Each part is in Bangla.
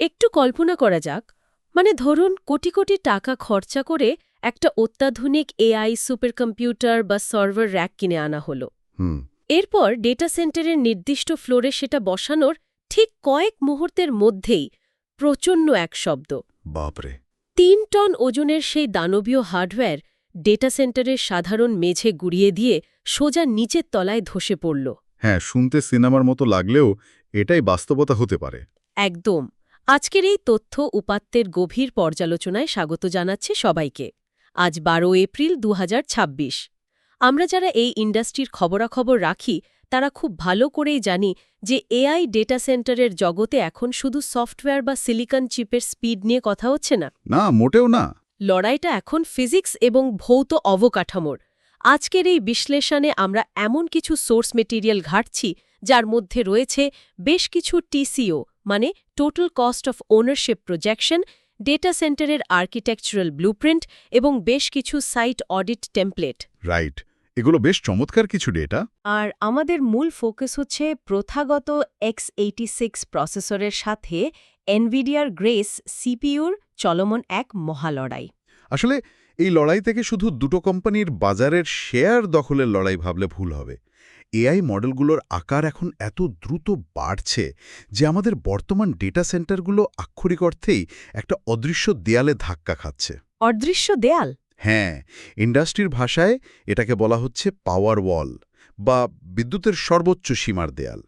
একটু কল্পনা করা যাক, মানে ধরুন কোটি কোটি টাকা খরচা করে একটা অত্যাধুনিক এআই সুপার কম্পিউটার বা সার্ভার র্যাক কিনে আনা হলো। হুম। এরপর ডেটা সেন্টারের নির্দিষ্ট ফ্লোরে সেটা বসানোর ঠিক কয়েক মুহূর্তের মধ্যেই প্রচণ্ড এক শব্দ, বাপরে। ৩ টন ওজনের সেই দানবীয় হার্ডওয়্যার ডেটা সেন্টারের সাধারণ মেঝে গুড়িয়ে দিয়ে সোজা নিচের তলায় ধসে পড়ল। হ্যাঁ, শুনতে সিনেমার মতো লাগলেও এটাই বাস্তবতা হতে পারে। একদম। আজকের এই তথ্য উপাত্তের গভীর পর্যালোচনায় স্বাগত জানাচ্ছে সবাইকে। আজ ১২ এপ্রিল ২০২৬। আমরা যারা এই ইন্ডাস্ট্রির খবরাখবর রাখি তারা খুব ভালো করেই জানি যে এআই ডেটা সেন্টারের জগতে এখন শুধু সফটওয়্যার বা সিলিকন চিপের স্পিড নিয়ে কথা হচ্ছে না। না, মোটেও না। লড়াইটা এখন ফিজিক্স এবং ভৌত অবকাঠামোর। আজকের এই বিশ্লেষণে আমরা এমন কিছু সোর্স মেটেরিয়াল ঘাটছি যার মধ্যে রয়েছে বেশ কিছু টিসিও, মানে total cost of ownership projection, data সেন্টারের আর্কিটেকচারাল ব্লুপ্রিন্ট এবং বেশ কিছু সাইট অডিট টেমপ্লেট। রাইট, এগুলো বেশ চমৎকার কিছু ডেটা। আর আমাদের মূল ফোকাস হচ্ছে প্রথাগত x86 প্রসেসরের সাথে এনভিডিয়ার গ্রেস সিপিইউর চলমান এক মহালড়াই। আসলে এই লড়াই থেকে শুধু দুটো কোম্পানির বাজারের শেয়ার দখলের লড়াই ভাবলে ভুল হবে। এআই মডেলগুলোর আকার এখন এত দ্রুত বাড়ছে যে আমাদের বর্তমান ডেটা সেন্টারগুলো আক্ষরিক অর্থেই একটা অদৃশ্য দেয়ালে ধাক্কা খাচ্ছে। অদৃশ্য দেয়াল? হ্যাঁ, ইন্ডাস্ট্রির ভাষায় এটাকে বলা হচ্ছে পাওয়ার ওয়াল বা বিদ্যুতের সর্বোচ্চ সীমার দেয়াল।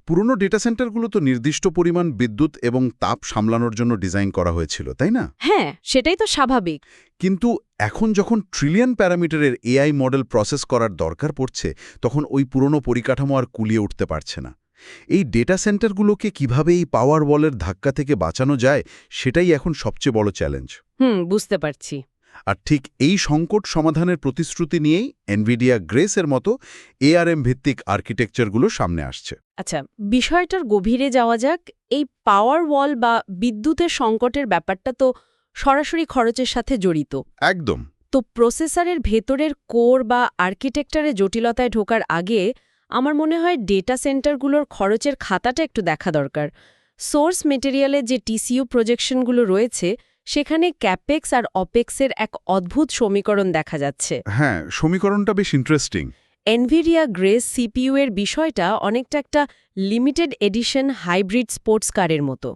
পুরনো ডেটা সেন্টারগুলো তো নির্দিষ্ট পরিমাণ বিদ্যুৎ এবং তাপ সামলানোর জন্য ডিজাইন করা হয়েছিল, তাই না? হ্যাঁ, সেটাই তো স্বাভাবিক। কিন্তু এখন যখন ট্রিলিয়ন প্যারামিটারের এআই মডেল প্রসেস করার দরকার পড়ছে, তখন ওই পুরনো পরিকাঠামো আর কুলিয়ে উঠতে পারছে না। এই ডেটা সেন্টারগুলোকে কিভাবে এই পাওয়ার ওয়ালের ধাক্কা থেকে বাঁচানো যায়, সেটাই এখন সবচেয়ে বড় চ্যালেঞ্জ। বুঝতে পারছি। আর ঠিক এই সংকট সমাধানের প্রতিশ্রুতি নিয়েই এনভিডিয়া গ্রেসের মতো এআরএম ভিত্তিক আর্কিটেকচারগুলো সামনে আসছে। আচ্ছা, বিষয়টার গভীরে যাওয়া যাক। এই পাওয়ার ওয়াল বা বিদ্যুতের সংকটের ব্যাপারটা তো সরাসরি খরচের সাথে জড়িত। একদম। তো প্রসেসরের ভেতরের কোর বা আর্কিটেকচারের জটিলতায় ঢোকার আগে আমার মনে হয় ডেটা সেন্টারগুলোর খরচের খাতাটা একটু দেখা দরকার। সোর্স মেটেরিয়ালে যে টিসিইউ প্রজেকশনগুলো রয়েছে সেখানে ক্যাপেক্স আর অপেক্সের এক অদ্ভুত সমীকরণ দেখা যাচ্ছে। হ্যাঁ, সমীকরণটা বেশ ইন্টারেস্টিং। এনভিডিয়া গ্রেস সিপিইউ এর বিষয়টা অনেকটা একটা লিমিটেড এডিশন হাইব্রিড স্পোর্টস কারের মতো।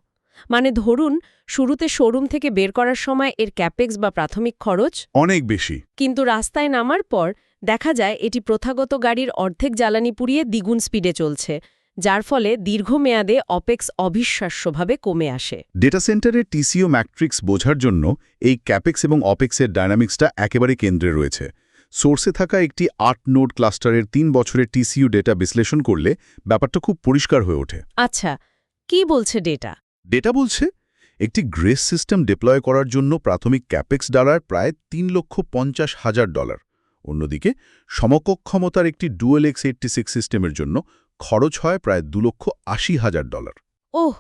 মানে ধরুন শুরুতে শোরুম থেকে বের করার সময় এর ক্যাপেক্স বা প্রাথমিক খরচ অনেক বেশি, কিন্তু রাস্তায় নামার পর দেখা যায় এটি প্রথাগত গাড়ির অর্ধেক জ্বালানি পুড়িয়ে দ্বিগুণ স্পিডে চলছে, যার ফলে দীর্ঘমেয়াদে অপেক্স অবিশ্বাস্যভাবে কমে আসে। ডেটা সেন্টারের টিসিও ম্যাট্রিক্স বোঝার জন্য এই ক্যাপেক্স এবং অপেক্সের ডায়নামিক্সটা একেবারে কেন্দ্রে রয়েছে। সোর্সে থাকা একটি ৮ নোড ক্লাস্টারের ৩ বছরের টিসিইউ ডেটা বিশ্লেষণ করলে ব্যাপারটা খুব পরিষ্কার হয়ে ওঠে। আচ্ছা, কি বলছে ডেটা? ডেটা বলছে একটি গ্রেস সিস্টেম ডিপ্লয় করার জন্য প্রাথমিক ক্যাপেক্স ডলার প্রায় $৩,৫০,০০০। অন্যদিকে সমকক্ষ ক্ষমতার একটি ডুয়েল x86 সিস্টেমের জন্য খরচ হয় প্রায় $২,৮০,০০০। ওহ,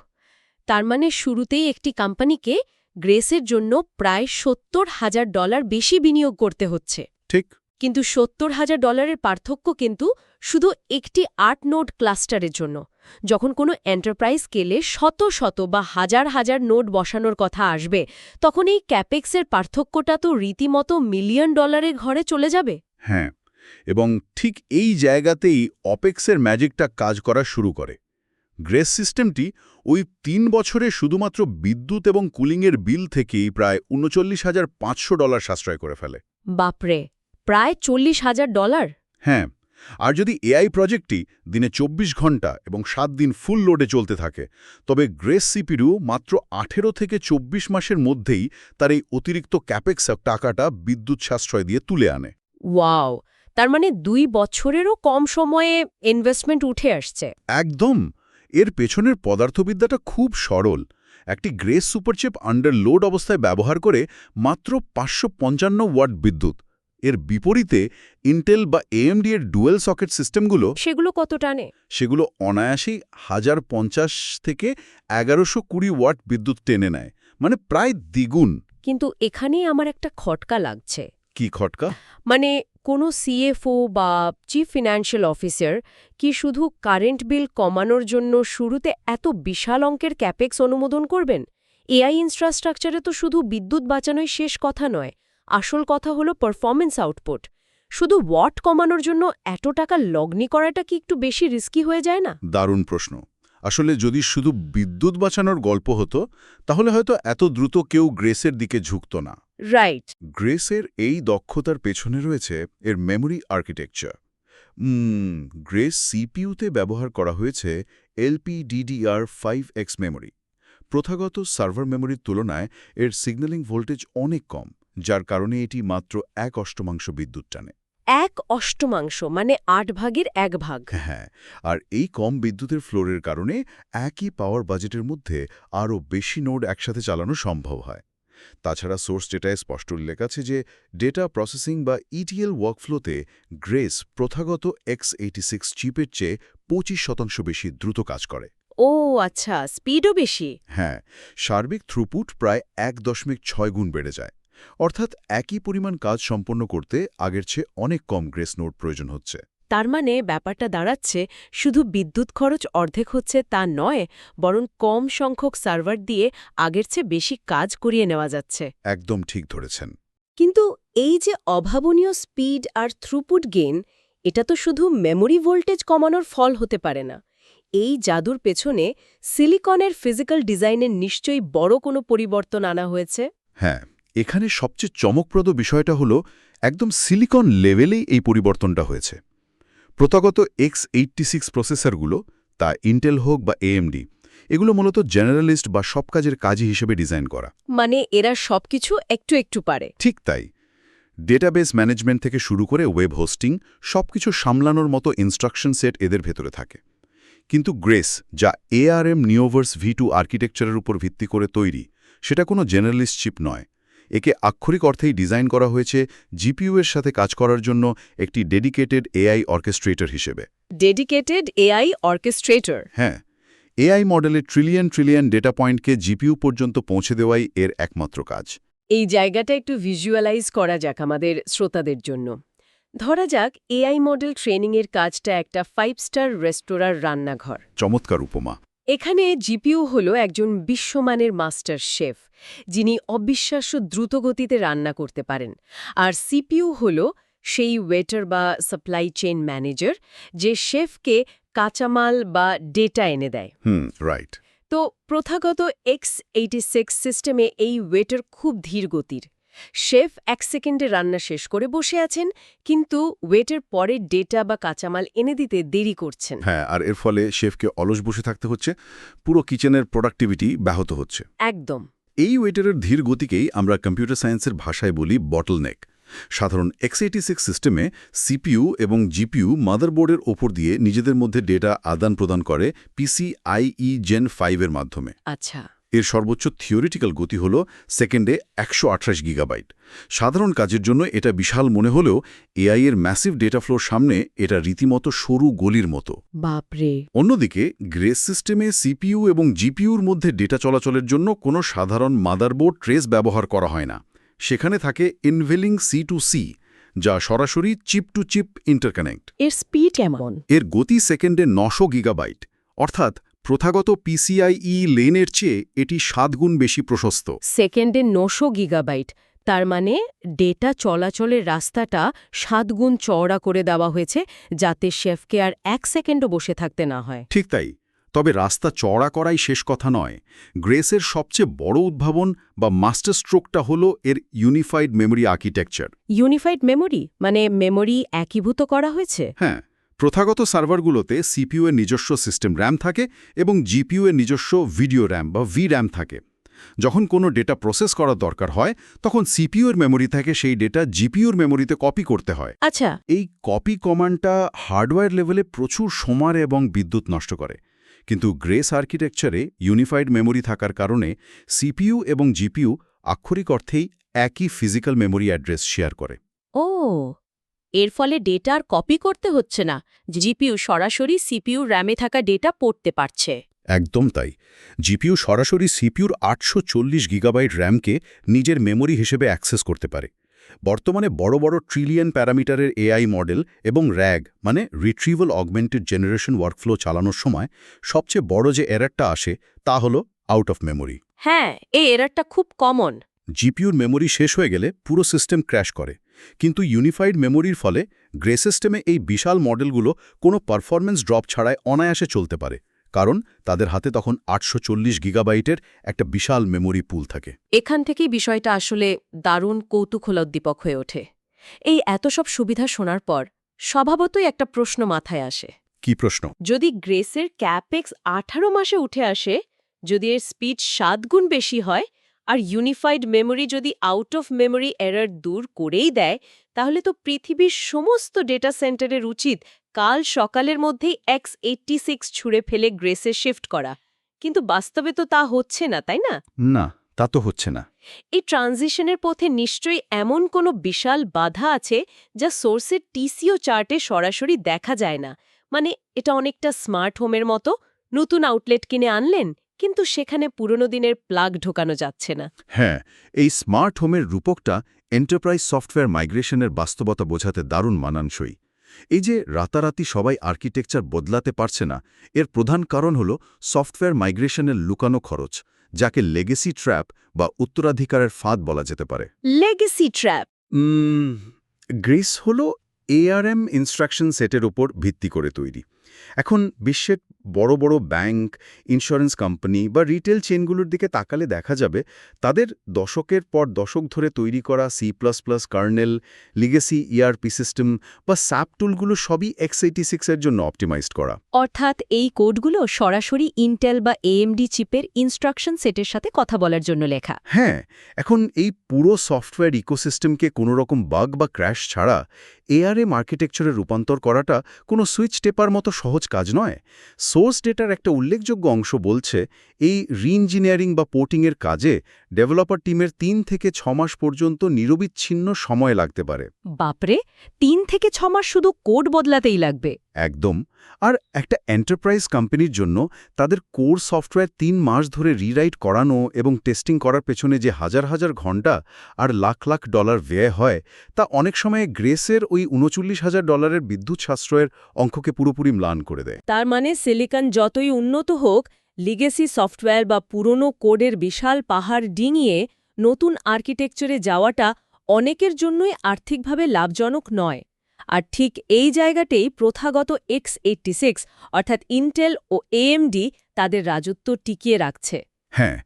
তার মানে শুরুতেই একটি কোম্পানিকে গ্রেসের জন্য প্রায় $৭০,০০০ বেশি বিনিয়োগ করতে হচ্ছে। ঠিক। কিন্তু $৭০,০০০ পার্থক্য কিন্তু শুধু একটি ৮ নোড ক্লাস্টারের জন্য। যখন কোনো এন্টারপ্রাইজ স্কেলে শত শত বা হাজার হাজার নোড বসানোর কথা আসবে, তখন এই ক্যাপেক্সের পার্থক্যটা তো রীতিমতো $মিলিয়ন ঘরে চলে যাবে। হ্যাঁ, এবং ঠিক এই জায়গাতেই অপেক্সের ম্যাজিকটা কাজ করা শুরু করে। গ্রেস সিস্টেমটি ওই ৩ বছরে শুধুমাত্র বিদ্যুৎ এবং কুলিংয়ের বিল থেকেই প্রায় $৩৯,৫০০ সাশ্রয় করে ফেলে। বাপরে, প্রায় $৪০,০০০? হ্যাঁ, আর যদি এআই প্রজেক্টটি দিনে ২৪ ঘন্টা এবং ৭ দিন ফুল লোডে চলতে থাকে, তবে গ্রেস সিপিইউ মাত্র ১৮ থেকে ২৪ মাসের মধ্যেই তার এই অতিরিক্ত ক্যাপেক্স টাকাটা বিদ্যুৎ সাশ্রয় দিয়ে তুলে আনে। ওয়াও! তার মানে ২ বছরেরও কম সময়ে ইনভেস্টমেন্ট উঠে আসছে। একদম। এর পেছনের পদার্থবিদ্যাটা খুব সরল। একটি গ্রেস সুপারচিপ আন্ডার লোড অবস্থায় ব্যবহার করে মাত্র ৫৫৫ ওয়াট বিদ্যুৎ। এর বিপরীতে ইন্টেল বা এএমডি এর ডুয়েল সকেট সিস্টেমগুলো সেগুলো কত টানে? সেগুলো অনায়াসেই ১০৫০ থেকে ১১২০ ওয়াট বিদ্যুৎ টেনে নেয়, মানে প্রায় দ্বিগুণ। কিন্তু এখানেই আমার একটা খটকা লাগছে। কি খটকা? মানে কোনো সিএফও বা চিফ ফিনান্সিয়াল অফিসার কি শুধু কারেন্ট বিল কমানোর জন্য শুরুতে এত বিশাল অঙ্কের ক্যাপেক্স অনুমোদন করবেন? এআই ইনফ্রাস্ট্রাকচারে তো শুধু বিদ্যুৎ বাঁচানোই শেষ কথা নয়, আসল কথা হলো পারফরম্যান্স আউটপুট। শুধু ওয়াট কমানোর জন্য এত টাকা লগ্নি করাটা কি একটু বেশি রিস্কি হয়ে যায় না? দারুণ প্রশ্ন। আসলে যদি শুধু বিদ্যুৎ বাঁচানোর গল্প হতো তাহলে হয়তো এত দ্রুত কেউ গ্রেসের দিকে ঝুঁকত না। রাইট। গ্রেসের এই দক্ষতার পেছনে রয়েছে এর মেমোরি আর্কিটেকচার। গ্রেস সিপিইউতে ব্যবহার করা হয়েছে LPDDR5X মেমোরি। প্রথাগত সার্ভার মেমোরির তুলনায় এর সিগন্যালিং ভোল্টেজ অনেক কম, যার কারণে এটি মাত্র 1/8 বিদ্যুৎ টানে। 1/8 মানে 8 ভাগের 1 ভাগ। হ্যাঁ, আর এই কম বিদ্যুতের ফ্লোরের কারণে একই পাওয়ার বাজেটের মধ্যে আরও বেশি নোড একসাথে চালানো সম্ভব হয়। তাছাড়া সোর্স ডেটায় স্পষ্ট উল্লেখ আছে যে ডেটা প্রসেসিং বা ইটিএল ওয়ার্কফ্লোতে গ্রেস প্রথাগত X86 চিপের চেয়ে 25% বেশি দ্রুত কাজ করে। ও আচ্ছা, স্পিডও বেশি। হ্যাঁ, সার্বিক থ্রুপুট প্রায় 1.6 গুণ বেড়ে যায়। অর্থাৎ একই পরিমাণ কাজ সম্পন্ন করতে আগের চেয়ে অনেক কম গ্রেস নোড প্রয়োজন হচ্ছে। তার মানে ব্যাপারটা দাঁড়াচ্ছে শুধু বিদ্যুৎ খরচ অর্ধেক হচ্ছে তা নয়, বরং কম সংখ্যক সার্ভার দিয়ে আগের চেয়ে বেশি কাজ করিয়ে নেওয়া যাচ্ছে। একদম ঠিক ধরেছেন। কিন্তু এই যে অভাবনীয় স্পিড আর থ্রুপুট গেইন, এটা তো শুধু মেমোরি ভোল্টেজ কমানোর ফল হতে পারে না। এই জাদুর পেছনে সিলিকনের ফিজিক্যাল ডিজাইনের নিশ্চয়ই বড় কোনো পরিবর্তন আনা হয়েছে। হ্যাঁ, এখানে সবচেয়ে চমকপ্রদ বিষয়টা হলো একদম সিলিকন লেভেলেই এই পরিবর্তনটা হয়েছে। প্রথাগত X86 প্রসেসরগুলো, তা ইন্টেল হোক বা AMD, এগুলো মূলত জেনারেলিস্ট বা সব কাজের কাজী হিসেবে ডিজাইন করা। মানে এরা সবকিছু একটু একটু পারে। ঠিক তাই। ডেটাবেস ম্যানেজমেন্ট থেকে শুরু করে ওয়েব হোস্টিং সবকিছু সামলানোর মতো ইনস্ট্রাকশন সেট এদের ভেতরে থাকে। কিন্তু গ্রেস, যা ARM নিওভার্স V2 আর্কিটেকচারের উপর ভিত্তি করে তৈরি, সেটা কোনো জেনারেলিস্ট চিপ নয়। একে আক্ষরিক অর্থেই ডিজাইন করা হয়েছে জিপিইউ এর সাথে কাজ করার জন্য একটি ডেডিকেটেড AI অর্কেস্ট্রেটর হিসেবে। Dedicated AI orchestrator. হ্যাঁ, AI মডেলের ট্রিলিয়ন ডেটা পয়েন্টকে জিপিইউ পর্যন্ত পৌঁছে দেওয়াই এর একমাত্র কাজ। এই জায়গাটা একটু ভিজুয়ালাইজ করা যাক আমাদের শ্রোতাদের জন্য। ধরা যাক এআই মডেল ট্রেনিংয়ের কাজটা একটা 5 স্টার রেস্তোরাঁর রান্নাঘর। চমৎকার উপমা। এখানে জিপিইউ হলো একজন বিশ্বমানের মাস্টার শেফ, যিনি অবিশ্বাস্য দ্রুতগতিতে রান্না করতে পারেন। আর সিপিইউ হলো সেই ওয়েটার বা সাপ্লাই চেইন ম্যানেজার, যে শেফকে কাঁচামাল বা ডেটা এনে দেয়। রাইট। তো প্রথাগত X86 সিস্টেমে এই ওয়েটার খুব ধীর গতির। শেফ 1 সেকেন্ডে রান্না শেষ করে বসে আছেন, কিন্তু ওয়েটার পরে ডেটা বা কাঁচামাল এনে দিতে দেরি করছেন। হ্যাঁ, আর এর ফলে শেফকে অলস বসে থাকতে হচ্ছে, পুরো কিচেনের প্রোডাক্টিভিটি ব্যাহত হচ্ছে। একদম। এই ওয়েটারের ধীর গতিকেই আমরা কম্পিউটার সায়েন্সের ভাষায় বলি বটলনেক। সাধারণ X86 সিস্টেমে সিপিইউ এবং জিপিইউ মাদারবোর্ডের ওপর দিয়ে নিজেদের মধ্যে ডেটা আদান প্রদান করে PCIe Gen 5 এর মাধ্যমে। আচ্ছা। এর সর্বোচ্চ থিওরিটিক্যাল গতি হল সেকেন্ডে 128 গিগাবাইট। সাধারণ কাজের জন্য এটা বিশাল মনে হলেও AI এর ম্যাসিভ ডেটা ফ্লোর সামনে এটা রীতিমতো সরু গলির মতো। বাপরে। অন্যদিকে গ্রেস সিস্টেমে সিপিইউ এবং জিপিইউর মধ্যে ডেটা চলাচলের জন্য কোনো সাধারণ মাদারবোর্ড ট্রেস ব্যবহার করা হয় না। সেখানে থাকে ইনভেলিং C2C, যা সরাসরি চিপ টু চিপ ইন্টারকানেক্ট। এর স্পিড কেমন? এর গতি সেকেন্ডে 900 গিগাবাইট, অর্থাৎ প্রথাগত PCIe লেনের চেয়ে এটি 7 গুণ বেশি প্রশস্ত। সেকেন্ডে 900 গিগাবাইট, তার মানে ডেটা চলাচলের রাস্তাটা 7 গুণ চওড়া করে দেওয়া হয়েছে, যাতে শেফকে আর 1 সেকেন্ডও বসে থাকতে না হয়। ঠিক তাই। তবে রাস্তা চওড়া করাই শেষ কথা নয়। গ্রেসের সবচেয়ে বড় উদ্ভাবন বা মাস্টার স্ট্রোকটা হল এর unified memory architecture. Unified memory মানে মেমোরি একীভূত করা হয়েছে? হ্যাঁ, প্রথাগত সার্ভারগুলোতে সিপিইউ এর নিজস্ব সিস্টেম র্যাম থাকে এবং জিপিইউ এর নিজস্ব ভিডিও র্যাম বা VRAM থাকে। যখন কোনো ডেটা প্রসেস করার দরকার হয়, তখন সিপিইউ এর মেমোরি থেকে সেই ডেটা জিপিইউর মেমোরিতে কপি করতে হয়। আচ্ছা। এই কপি কমান্ডটা হার্ডওয়্যার লেভেলে প্রচুর সময় এবং বিদ্যুৎ নষ্ট করে। কিন্তু গ্রেস আর্কিটেকচারে ইউনিফাইড মেমোরি থাকার কারণে সিপিইউ এবং জিপিইউ আক্ষরিক অর্থেই একই ফিজিক্যাল মেমোরি অ্যাড্রেস শেয়ার করে। ও, এর ফলে ডেটা আর কপি করতে হচ্ছে না, জিপিইউ সরাসরি সিপিইউ র্যামে থাকা ডেটা পড়তে পারছে। একদম তাই। জিপিইউ সরাসরি সিপিইউর 840 গিগাবাইট র্যামকে নিজের মেমোরি হিসেবে অ্যাক্সেস করতে পারে। বর্তমানে বড় বড় ট্রিলিয়ন প্যারামিটারের এআই মডেল এবং র্যাগ মানে রিট্রিভাল অগমেন্টেড জেনারেশন ওয়ার্কফ্লো চালানোর সময় সবচেয়ে বড় যে এররটা আসে তা হলো আউট অফ মেমোরি। হ্যাঁ, এই এররটা খুব কমন। জিপিইউর মেমোরি শেষ হয়ে গেলে পুরো সিস্টেম ক্র্যাশ করে, কিন্তু ইউনিফাইড মেমোরির ফলে গ্রে সিস্টেমে এই বিশাল মডেলগুলো কোনো পারফরম্যান্স ড্রপ ছাড়াই অনায়াসে চলতে পারে, কারণ তাদের হাতে তখন 840 গিগাবাইটের একটা বিশাল মেমোরি পুল থাকে। এখান থেকেই বিষয়টা আসলে দারুণ কৌতূহলোদ্দীপক হয়ে ওঠে। এই এত সব সুবিধা শোনার পর স্বভাবতই একটা প্রশ্ন মাথায় আসে। কি প্রশ্ন? যদি গ্রেসের ক্যাপেক্স 18 মাসে উঠে আসে, যদি এর স্পিড 7 গুণ বেশি হয়, আর ইউনিফাইড মেমোরি যদি আউট অফ মেমোরি এরর দূর করেই দেয়, তাহলে তো পৃথিবীর সমস্ত ডেটা সেন্টারের উচিত কাল সকালের মধ্যেই x86 ছুঁড়ে ফেলে গ্রেসে শিফট করা। কিন্তু বাস্তবে তো তা হচ্ছে না, তাই না? না, তা তো হচ্ছে না। এই ট্রানজিশনের পথে নিশ্চয়ই এমন কোনো বিশাল বাধা আছে যা সোর্সের টিসিও চার্টে সরাসরি দেখা যায় না। মানে এটা অনেকটা স্মার্ট হোমের মতো, নতুন আউটলেট কিনে আনলেন, কিন্তু সেখানে পুরনো দিনের প্লাগ ঢোকানো যাচ্ছে না। হ্যাঁ, এই স্মার্ট হোমের রূপকটা এন্টারপ্রাইজ সফটওয়্যার মাইগ্রেশনের বাস্তবতা বোঝাতে দারুণ মানানসই। এই যে রাতারাতি সবাই আর্কিটেকচার বদলাতে পারছে না, এর প্রধান কারণ হল সফটওয়্যার মাইগ্রেশনের লুকানো খরচ, যাকে লেগেসি ট্র্যাপ বা উত্তরাধিকারের ফাঁদ বলা যেতে পারে। Legacy trap. গ্রেস হল এআরএম ইনস্ট্রাকশন সেটের উপর ভিত্তি করে তৈরি। এখন বিশ্বের বড় বড় ব্যাংক, ইন্স্যুরেন্স কোম্পানি বা রিটেল চেনগুলোর দিকে তাকালে দেখা যাবে তাদের দশকের পর দশক ধরে তৈরি করা C++ kernel, legacy ERP system বা স্যাপ টুলগুলো সবই x86 এর জন্য অপটিমাইজড করা। অর্থাৎ এই কোডগুলো সরাসরি ইন্টেল বা এএমডি চিপের ইনস্ট্রাকশন সেটের সাথে কথা বলার জন্য লেখা। হ্যাঁ, এখন এই পুরো সফটওয়্যার ইকোসিস্টেমকে কোনো রকম বাগ বা ক্র্যাশ ছাড়া এআরএম আর্কিটেকচারে রূপান্তর করাটা কোনো সুইচ টেপার মতো সহজ কাজ নয়। সোর্স ডেটার একটা উল্লেখযোগ্য অংশ বলছে এই রিইঞ্জিনিয়ারিং বা পোর্টিংয়ের কাজে ডেভেলপার টিমের 3 থেকে 6 মাস পর্যন্ত নিরবিচ্ছিন্ন সময় লাগতে পারে। বাপরে, 3 থেকে 6 মাস শুধু কোড বদলাতেই লাগবে? একদম। আর একটা এন্টারপ্রাইজ কোম্পানির জন্য তাদের কোর সফটওয়্যার 3 মাস ধরে রিরাইট করানো এবং টেস্টিং করার পেছনে যে হাজার হাজার ঘন্টা আর লাখ লাখ ডলার ব্যয় হয়, তা অনেক সময় গ্রেসের ওই $39,000 বিদ্যুৎ সাশ্রয়ের অঙ্ককে পুরোপুরি ম্লান করে দেয়। তার মানে সিলিকন যতই উন্নত হোক, লিগেসি সফটওয়্যার বা পুরনো কোডের বিশাল পাহাড় ডিঙিয়ে নতুন আর্কিটেকচারে যাওয়াটা অনেকের জন্যই আর্থিকভাবে লাভজনক নয়। আর ঠিক এই জায়গাতেই প্রথাগত x86 অর্থাৎ ইন্টেল ও এএমডি তাদের রাজত্ব টিকিয়ে রাখছে। হ্যাঁ,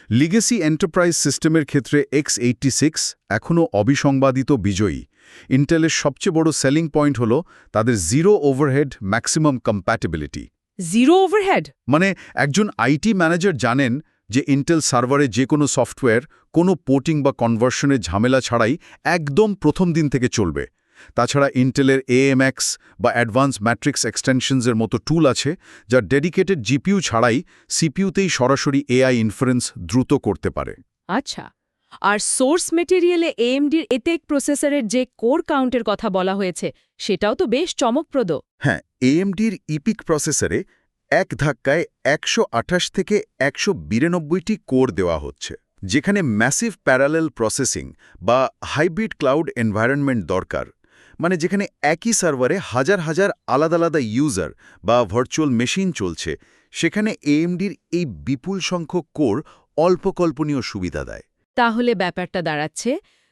লিগেসি এন্টারপ্রাইজ সিস্টেমের ক্ষেত্রে x86 এখনও অবিসংবাদিত বিজয়ী। ইন্টেলের সবচেয়ে বড় সেলিং পয়েন্ট হল তাদের zero overhead maximum compatibility. Zero overhead মানে একজন আইটি ম্যানেজার জানেন যে ইন্টেল সার্ভারে যে কোনো সফটওয়্যার কোনো পোর্টিং বা কনভার্সনের ঝামেলা ছাড়াই একদম প্রথম দিন থেকে চলবে। তাছাড়া ইন্টেলের AMX বা অ্যাডভান্স ম্যাট্রিক্স এক্সটেনশনসের মতো টুল আছে যা ডেডিকেটেড জিপিইউ ছাড়াই সিপিইউতেই সরাসরি এআই ইনফারেন্স দ্রুত করতে পারে। আচ্ছা, আর সোর্স মেটেরিয়ালে এএমডির এটেক প্রসেসরের যে কোর কাউন্টের কথা বলা হয়েছে, সেটাও তো বেশ চমকপ্রদ। হ্যাঁ, AMDর ইপিক প্রসেসরে এক ধাক্কায় 128 থেকে 192টি কোর দেওয়া হচ্ছে, যেখানে ম্যাসিভ প্যারালেল প্রসেসিং বা হাইব্রিড ক্লাউড এনভায়রনমেন্ট দরকার। মানে যেখানে একই সার্ভারে হাজার হাজার আলাদা আলাদা ইউজার বা ভার্চুয়াল মেশিন চলছে, সেখানে AMDর এই বিপুল সংখ্যক কোর অল্প কল্পনীয় সুবিধা দেয়। তাহলে ব্যাপারটা দাঁড়াচ্ছে,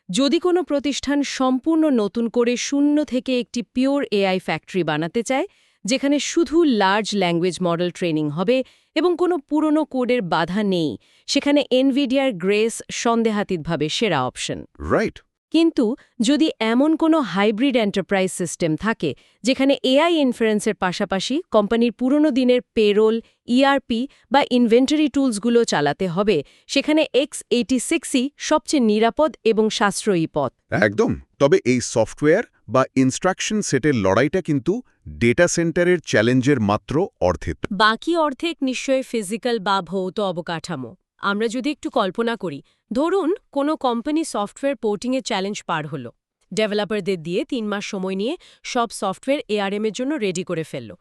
যদি কোনো প্রতিষ্ঠান সম্পূর্ণ নতুন করে শূন্য থেকে একটি পিওর এআই ফ্যাক্টরি বানাতে চায়, যেখানে শুধু লার্জ ল্যাঙ্গুয়েজ মডেল ট্রেনিং হবে এবং কোনো পুরনো কোডের বাধা নেই, সেখানে এনভিডিয়ার গ্রেস সন্দেহাতীতভাবে সেরা অপশন। রাইট। কিন্তু যদি এমন কোনো হাইব্রিড এন্টারপ্রাইজ সিস্টেম থাকে যেখানে এআই ইনফারেন্সের পাশাপাশি কোম্পানির পুরনো দিনের পেরোল, ইআরপি বা ইনভেন্টরি টুলসগুলো চালাতে হবে, সেখানে x86ই সবচেয়ে নিরাপদ এবং সাশ্রয়ী পথ। একদম। তবে এই সফটওয়্যার বা ইনস্ট্রাকশন সেটের লড়াইটা কিন্তু ডেটা সেন্টারের চ্যালেঞ্জের মাত্র অর্ধেক। বাকি অর্ধেক নিশ্চয়ই ফিজিক্যাল বা ভৌত অবকাঠামো। আমরা যদি একটু কল্পনা করি, ধরুন কোনো কোম্পানি সফটওয়্যার পোর্টিংয়ের চ্যালেঞ্জ পার হলো, ডেভেলপারদের দিয়ে 3 মাস সময় নিয়ে সব সফটওয়্যার এআরএমের জন্য রেডি করে ফেলল।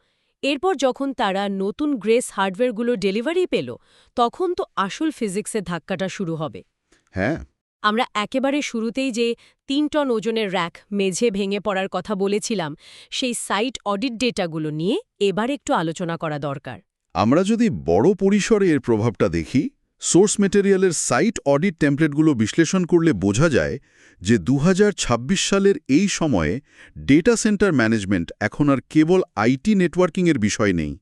এরপর যখন তারা নতুন গ্রেস হার্ডওয়্যারগুলো ডেলিভারি পেল, তখন তো আসল ফিজিক্সের ধাক্কাটা শুরু হবে। হ্যাঁ, আমরা একেবারে শুরুতেই যে ৩ টন ওজনের র্যাক মেঝে ভেঙে পড়ার কথা বলেছিলাম সেই সাইট অডিট ডেটাগুলো নিয়ে এবার একটু আলোচনা করা দরকার। আমরা যদি বড় পরিসরে এর প্রভাবটা দেখি, সোর্স মেটেরিয়ালের সাইট অডিট টেমপ্লেটগুলো বিশ্লেষণ করলে বোঝা যায় যে ২০২৬ সালের এই সময়ে ডেটা সেন্টার ম্যানেজমেন্ট এখন আর কেবল আইটি নেটওয়ার্কিংয়ের বিষয় নেই।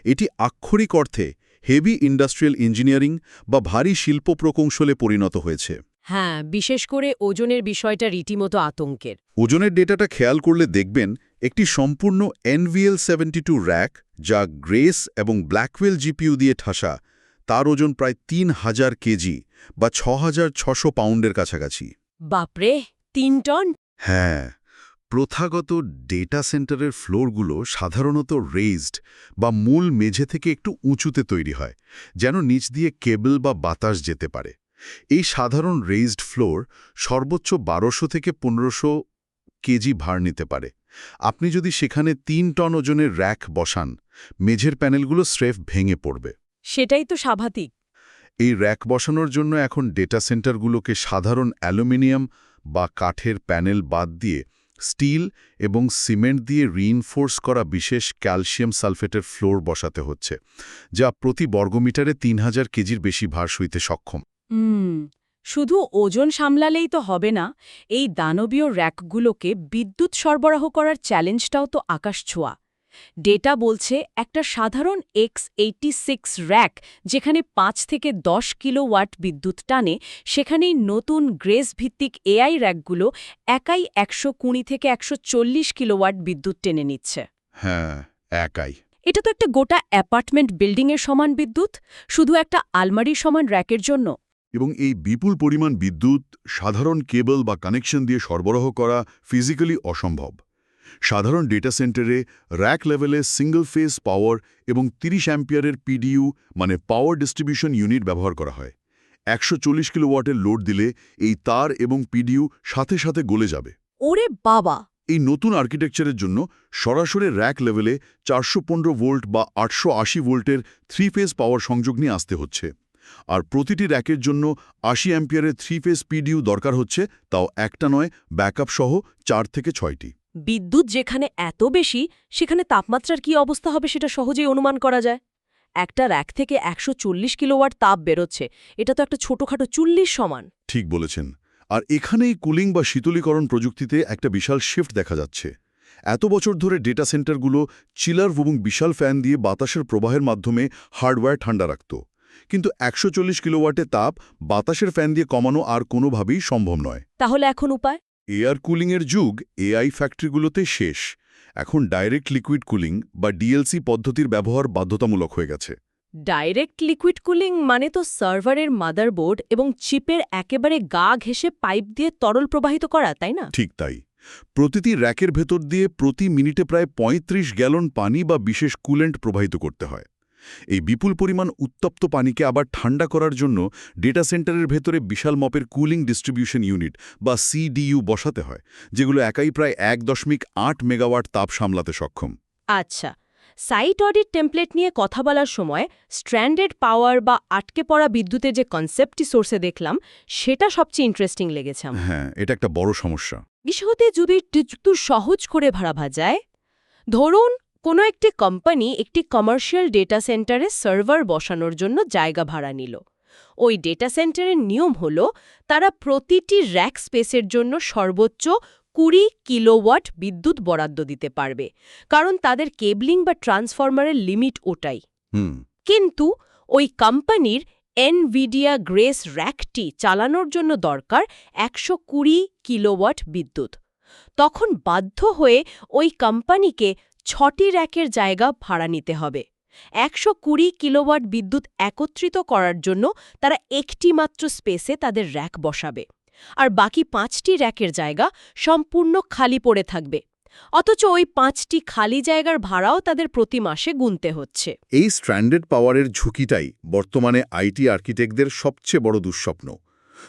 এটি আক্ষরিক অর্থে হেভি ইন্ডাস্ট্রিয়াল ইঞ্জিনিয়ারিং বা ভারী শিল্প প্রকৌশলে পরিণত হয়েছে। হ্যাঁ, বিশেষ করে ওজনের বিষয়টা রীতিমতো আতঙ্কের। ওজনের ডেটাটা খেয়াল করলে দেখবেন একটি সম্পূর্ণ NVL72 র্যাক, যা গ্রেস এবং ব্ল্যাকওয়েল জিপিইউ দিয়ে ঠাসা, তার ওজন প্রায় ৩,০০০ কেজি বা ৬,৬০০ পাউন্ডের কাছাকাছি। বাপরে, ৩ টন! হ্যাঁ, প্রথাগত ডেটা সেন্টারের ফ্লোরগুলো সাধারণত রেইজড বা মূল মেঝে থেকে একটু উঁচুতে তৈরি হয়, যেন নিচ দিয়ে কেবল বা বাতাস যেতে পারে। এই সাধারণ রেইজড ফ্লোর সর্বোচ্চ ১২০০ থেকে ১৫০০ কেজি ভার নিতে পারে। আপনি যদি সেখানে ৩ টন ওজনের র্যাক বসান, মেঝের প্যানেলগুলো স্রেফ ভেঙে পড়বে। সেটাই তো স্বাভাবিক। এই র্যাক বসানোর জন্য এখন ডেটা সেন্টারগুলোকে সাধারণ অ্যালুমিনিয়াম বা কাঠের প্যানেল বাদ দিয়ে স্টিল এবং সিমেন্ট দিয়ে রিইনফোর্স করা বিশেষ ক্যালসিয়াম সালফেটের ফ্লোর বসাতে হচ্ছে, যা প্রতি বর্গমিটারে ৩,০০০ কেজির বেশি ভার সইতে সক্ষম। শুধু ওজন সামলালেই তো হবে না, এই দানবীয় র্যাকগুলোকে বিদ্যুৎ সরবরাহ করার চ্যালেঞ্জটাও তো আকাশছোঁয়া। ডেটা বলছে একটা সাধারণ X86 র্যাক যেখানে ৫ থেকে ১০ কিলোওয়াট বিদ্যুৎ টানে, সেখানেই নতুন গ্রেস ভিত্তিক এআই র্যাকগুলো একাই ১২০ থেকে ১৪০ কিলোওয়াট বিদ্যুৎ টেনে নিচ্ছে। হ্যাঁ, একাই। এটা তো একটা গোটা অ্যাপার্টমেন্ট বিল্ডিংয়ের সমান বিদ্যুৎ, শুধু একটা আলমারির সমান র্যাকের জন্য। এবং এই বিপুল পরিমাণ বিদ্যুৎ সাধারণ কেবল বা কানেকশন দিয়ে সরবরাহ করা ফিজিক্যালি অসম্ভব। সাধারণ ডেটা সেন্টারে র্যাক লেভেলে সিঙ্গল ফেজ পাওয়ার এবং ৩০ অ্যাম্পিয়ারের পিডিইউ মানে পাওয়ার ডিস্ট্রিবিউশন ইউনিট ব্যবহার করা হয়। ১৪০ কিলোওয়াটের লোড দিলে এই তার এবং পিডিইউ সাথে সাথে গলে যাবে। ওরে বাবা! এই নতুন আর্কিটেকচারের জন্য সরাসরি র্যাক লেভেলে ৪১৫ ভোল্ট বা ৮৮০ ভোল্টের 3 ফেজ পাওয়ার সংযোগ নিয়ে আসতে হচ্ছে। আর প্রতিটি র্যাকের জন্য ৮০ অ্যাম্পিয়ারের 3 ফেজ পিডিইউ দরকার হচ্ছে, তাও একটা নয়, ব্যাকআপ সহ ৪ থেকে ৬টি। বিদ্যুৎ যেখানে এত বেশি, সেখানে তাপমাত্রার কি অবস্থা হবে সেটা সহজেই অনুমান করা যায়। একটা র্যাক থেকে ১৪০ কিলোওয়াট তাপ বেরোচ্ছে, এটা তো একটা ছোটখাটো চুল্লির সমান। ঠিক বলেছেন। আর এখানেই কুলিং বা শীতলীকরণ প্রযুক্তিতে একটা বিশাল শিফট দেখা যাচ্ছে। এত বছর ধরে ডেটা সেন্টারগুলো চিলার এবং বিশাল ফ্যান দিয়ে বাতাসের প্রবাহের মাধ্যমে হার্ডওয়্যার ঠান্ডা রাখত। কিন্তু ১৪০ কিলোওয়াটে তাপ বাতাসের ফ্যান দিয়ে কমানো আর কোনোভাবেই সম্ভব নয়। তাহলে এখন উপায়? এয়ার কুলিংয়ের যুগ এআই ফ্যাক্টরিগুলোতে শেষ। এখন ডাইরেক্ট লিকুইড কুলিং বা ডিএলসি পদ্ধতির ব্যবহার বাধ্যতামূলক হয়ে গেছে। ডাইরেক্ট লিকুইড কুলিং মানে তো সার্ভারের মাদারবোর্ড এবং চিপের একেবারে গা ঘেঁষে পাইপ দিয়ে তরল প্রবাহিত করা, তাই না? ঠিক তাই। প্রতিটি র্যাকের ভেতর দিয়ে প্রতি মিনিটে প্রায় ৩৫ গ্যালন পানি বা বিশেষ কুলেন্ট প্রবাহিত করতে হয়। এই বিপুল পরিমাণ উত্তপ্ত পানিকে আবার ঠান্ডা করার জন্য ডেটা সেন্টারের ভেতরে বিশাল মাপের কুলিং ডিস্ট্রিবিউশন ইউনিট বা সিডিইউ বসাতে হয়, যেগুলো একাই প্রায় ১.৮ মেগাওয়াট তাপ সামলাতে সক্ষম। আচ্ছা, সাইট অডিট টেমপ্লেট নিয়ে কথা বলার সময় স্ট্র্যান্ডেড পাওয়ার বা আটকে পড়া বিদ্যুতের যে কনসেপ্টটি সোর্সে দেখলাম, সেটা সবচেয়ে ইন্টারেস্টিং লেগেছে আমার। হ্যাঁ, এটা একটা বড় সমস্যা। বিষয়তে যদি একটু সহজ করে ভাবা যায়, ধরুন কোনো একটি কোম্পানি একটি কমার্শিয়াল ডেটা সেন্টারে সার্ভার বসানোর জন্য জায়গা ভাড়া নিল। ওই ডেটা সেন্টারের নিয়ম হল তারা প্রতিটি র্যাক স্পেসের জন্য সর্বোচ্চ ২০ কিলোওয়াট বিদ্যুৎ বরাদ্দ দিতে পারবে, কারণ তাদের কেবলিং বা ট্রান্সফরমারের লিমিট ওটাই। কিন্তু ওই কোম্পানির এনভিডিয়া গ্রেস র্যাকটি চালানোর জন্য দরকার ১২০ কিলোওয়াট বিদ্যুৎ। তখন বাধ্য হয়ে ওই কোম্পানিকে ৬টি র্যাকের জায়গা ভাড়া নিতে হবে। ১২০ কিলোওয়াট বিদ্যুৎ একত্রিত করার জন্য তারা একটি মাত্র স্পেসে তাদের র্যাক বসাবে, আর বাকি ৫টি র্যাকের জায়গা সম্পূর্ণ খালি পড়ে থাকবে। অথচ ওই ৫টি খালি জায়গার ভাড়াও তাদের প্রতি মাসে গুনতে হচ্ছে। এই স্ট্র্যান্ডেড পাওয়ারের ঝুঁকিটাই বর্তমানে আইটি আর্কিটেক্টদের সবচেয়ে বড় দুঃস্বপ্ন।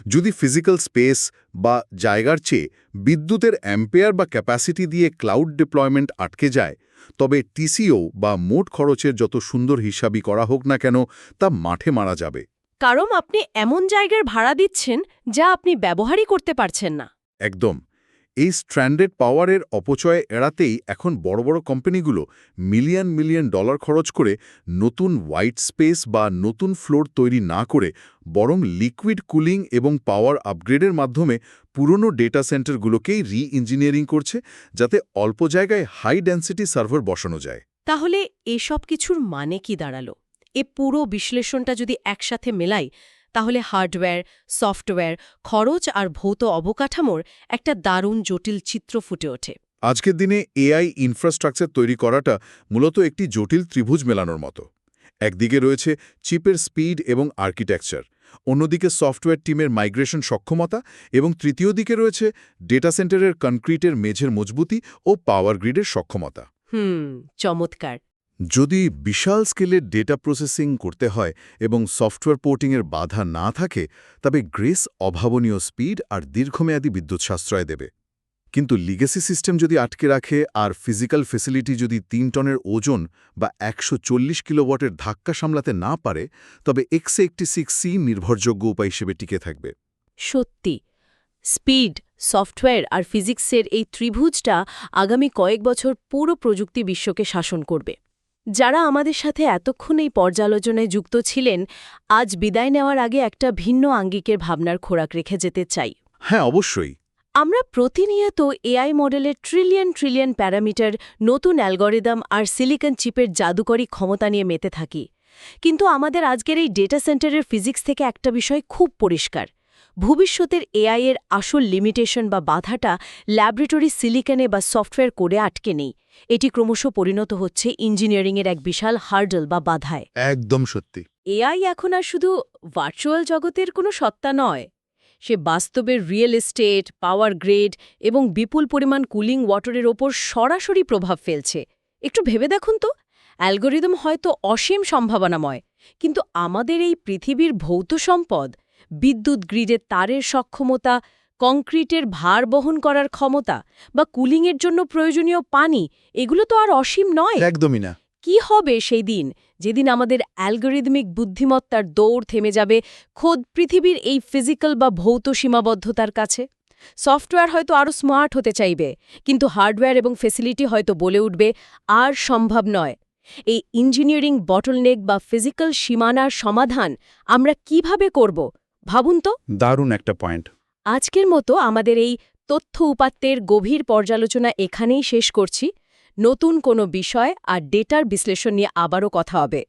যদি ফিজিক্যাল স্পেস বা জায়গার চেয়ে বিদ্যুতের অ্যাম্পেয়ার বা ক্যাপাসিটি দিয়ে ক্লাউড ডিপ্লয়মেন্ট আটকে যায়, তবে টিসিও বা মোট খরচের যত সুন্দর হিসাবই করা হোক না কেন, তা মাঠে মারা যাবে। কারণ আপনি এমন জায়গার ভাড়া দিচ্ছেন যা আপনি ব্যবহারই করতে পারছেন না। একদম। এই স্ট্র্যান্ডেড পাওয়ারের অপচয় এড়াতেই এখন বড় বড় কোম্পানিগুলো মিলিয়ন মিলিয়ন ডলার খরচ করে নতুন হোয়াইট স্পেস বা নতুন ফ্লোর তৈরি না করে বরং লিকুইড কুলিং এবং পাওয়ার আপগ্রেডের মাধ্যমে পুরনো ডেটা সেন্টারগুলোকেই রি-ইঞ্জিনিয়ারিং করছে, যাতে অল্প জায়গায় হাই ডেন্সিটি সার্ভার বসানো যায়। তাহলে এসব কিছুর মানে কি দাঁড়ালো? এ পুরো বিশ্লেষণটা যদি একসাথে মেলাই, তাহলে হার্ডওয়্যার, সফটওয়্যার, খরচ আর ভৌত অবকাঠামোর একটা দারুণ জটিল চিত্র ফুটে ওঠে। আজকের দিনে এআই ইনফ্রাস্ট্রাকচার তৈরি করাটা মূলত একটি জটিল ত্রিভুজ মেলানোর মতো। একদিকে রয়েছে চিপের স্পিড এবং আর্কিটেকচার, অন্যদিকে সফটওয়্যার টিমের মাইগ্রেশন সক্ষমতা এবং তৃতীয় দিকে রয়েছে ডেটা সেন্টারের কনক্রিটের মেঝের মজবুতি ও পাওয়ার গ্রিডের সক্ষমতা। চমৎকার। যদি বিশাল স্কেলের ডেটা প্রসেসিং করতে হয় এবং সফটওয়্যার পোর্টিংয়ের বাধা না থাকে, তবে গ্রেস অভাবনীয় স্পিড আর দীর্ঘমেয়াদী বিদ্যুৎ সাশ্রয় দেবে। কিন্তু লিগেসি সিস্টেম যদি আটকে রাখে আর ফিজিক্যাল ফেসিলিটি যদি ৩ টনের ওজন বা ১৪০ কিলোওয়াটের ধাক্কা সামলাতে না পারে, তবে x86 নির্ভরযোগ্য উপায় হিসেবে টিকে থাকবে। সত্যি, স্পিড, সফটওয়্যার আর ফিজিক্সের এই ত্রিভুজটা আগামী কয়েক বছর পুরো প্রযুক্তি বিশ্বকে শাসন করবে। যারা আমাদের সাথে এতক্ষণ এই পর্যালোচনায় যুক্ত ছিলেন, আজ বিদায় নেওয়ার আগে একটা ভিন্ন আঙ্গিকের ভাবনার খোরাক রেখে যেতে চাই। হ্যাঁ, অবশ্যই। আমরা প্রতিনিয়ত এআই মডেলের ট্রিলিয়ন ট্রিলিয়ন প্যারামিটার, নতুন অ্যালগরিদম আর সিলিকন চিপের জাদুকরী ক্ষমতা নিয়ে মেতে থাকি। কিন্তু আমাদের আজকের এই ডেটা সেন্টারের ফিজিক্স থেকে একটা বিষয় খুব পরিষ্কার। ভবিষ্যতের এআই এর আসল লিমিটেশন বা বাধাটা ল্যাবরেটরি সিলিকনে বা সফটওয়্যার কোডে আটকে নেই। এটি ক্রমশ পরিণত হচ্ছে ইঞ্জিনিয়ারিংয়ের এক বিশাল হার্ডল বা বাধায়। একদম সত্যি। এআই এখন আর শুধু ভার্চুয়াল জগতের কোনো সত্তা নয়, সে বাস্তবের রিয়েল এস্টেট, পাওয়ার গ্রিড এবং বিপুল পরিমাণ কুলিং ওয়াটারের ওপর সরাসরি প্রভাব ফেলছে। একটু ভেবে দেখুন তো, অ্যালগরিদম হয়তো অসীম সম্ভাবনাময়, কিন্তু আমাদের এই পৃথিবীর ভৌত সম্পদ, বিদ্যুৎ গ্রিডের তারের সক্ষমতা, কংক্রিটের ভার বহন করার ক্ষমতা বা কুলিংয়ের জন্য প্রয়োজনীয় পানি, এগুলো তো আর অসীম নয়। একদমই না। কি হবে সেই দিন, যেদিন আমাদের অ্যালগরিদমিক বুদ্ধিমত্তার দৌড় থেমে যাবে খোদ পৃথিবীর এই ফিজিক্যাল বা ভৌত সীমাবদ্ধতার কাছে? সফটওয়্যার হয়তো আরও স্মার্ট হতে চাইবে, কিন্তু হার্ডওয়্যার এবং ফেসিলিটি হয়তো বলে উঠবে আর সম্ভব নয়। এই ইঞ্জিনিয়ারিং বটলনেক বা ফিজিক্যাল সীমানার সমাধান আমরা কিভাবে করব ভাবুন তো। দারুণ একটা পয়েন্ট। আজকের মতো আমাদের এই তথ্য উপাত্তের গভীর পর্যালোচনা এখানেই শেষ করছি। নতুন কোনো বিষয় আর ডেটার বিশ্লেষণ নিয়ে আবারও কথা হবে।